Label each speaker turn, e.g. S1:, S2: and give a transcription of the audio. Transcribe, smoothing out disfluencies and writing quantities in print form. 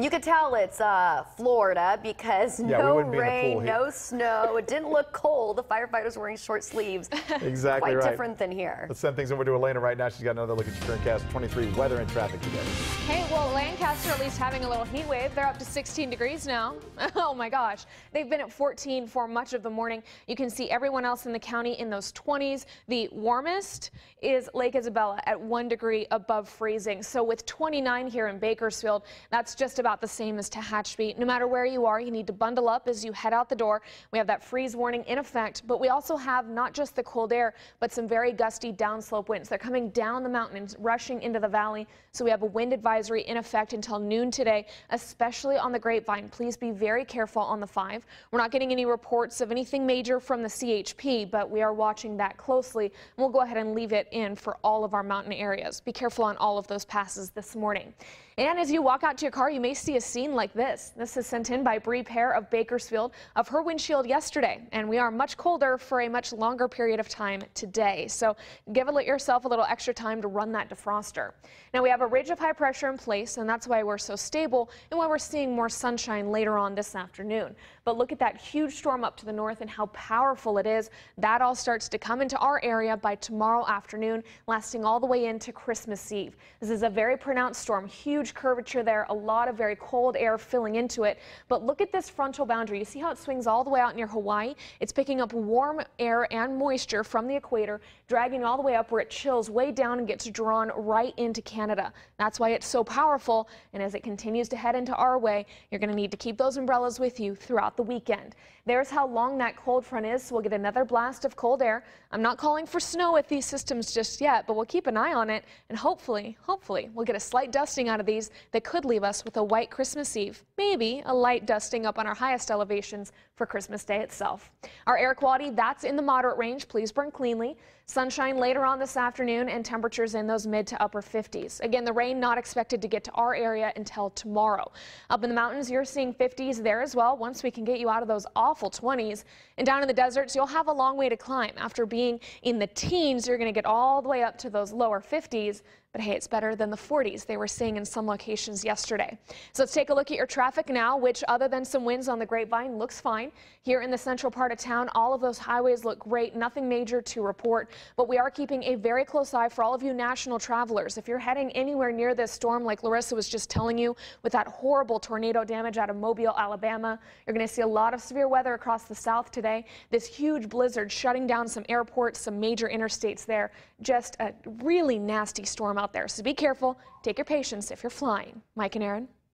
S1: You could tell it's Florida because no rain, no snow. It didn't look cold. The firefighters wearing short sleeves.
S2: Exactly
S1: Quite
S2: right.
S1: different than here.
S2: Let's send things over to Elena right now. She's got another look at your current cast 23 weather and traffic today.
S3: Hey, well, Lancaster at least having a little heat wave. They're up to 16 degrees now. Oh my gosh. They've been at 14 for much of the morning. You can see everyone else in the county in those 20s. The warmest is Lake Isabella at 1 degree above freezing. So with 29 here in Bakersfield, that's just about the same as Tehachapi. No matter where you are, you need to bundle up as you head out the door. We have that freeze warning in effect, but we also have not just the cold air, but some very gusty downslope winds. They're coming down the mountain and rushing into the valley. So we have a wind advisory in effect until noon today, especially on the Grapevine. Please be very careful on the 5. We're not getting any reports of anything major from the CHP, but we are watching that closely. We'll go ahead and leave it in for all of our mountain areas. Be careful on all of those passes this morning. And as you walk out to your car, you may see a scene like this. This is sent in by Bree Pear of Bakersfield of her windshield yesterday. And we are much colder for a much longer period of time today. So give yourself a little extra time to run that defroster. Now we have a ridge of high pressure in place, and that's why we're so stable and why we're seeing more sunshine later on this afternoon. But look at that huge storm up to the north and how powerful it is. That all starts to come into our area by tomorrow afternoon, lasting all the way into Christmas Eve. This is a very pronounced storm, huge curvature there, a lot of very cold air filling into it. But look at this frontal boundary. You see how it swings all the way out near Hawaii? It's picking up warm air and moisture from the equator, dragging all the way up where it chills way down and gets drawn right into Canada. That's why it's so powerful. And as it continues to head into our way, you're going to need to keep those umbrellas with you throughout the weekend. There's how long that cold front is. So we'll get another blast of cold air. I'm not calling for snow with these systems just yet, but we'll keep an eye on it. And hopefully we'll get a slight dusting out of these that could leave us with a white Christmas Eve, maybe a light dusting up on our highest elevations for Christmas Day itself. Our air quality, that's in the moderate range. Please burn cleanly. Sunshine later on this afternoon and temperatures in those mid to upper 50s. Again, the rain not expected to get to our area until tomorrow. Up in the mountains, you're seeing 50s there as well once we can get you out of those awful 20s. And down in the deserts, you'll have a long way to climb. After being in the teens, you're going to get all the way up to those lower 50s. But hey, it's better than the 40s they were seeing in some locations yesterday. So let's take a look at your traffic now, which other than some winds on the Grapevine looks fine. Here in the central part of town, all of those highways look great. Nothing major to report, but we are keeping a very close eye for all of you national travelers. If you're heading anywhere near this storm, like Larissa was just telling you, with that horrible tornado damage out of Mobile, Alabama, you're going to see a lot of severe weather across the south today. This huge blizzard shutting down some airports, some major interstates there. Just a really nasty storm out there. So be careful. Take your patience if you're flying. Mike and Aaron.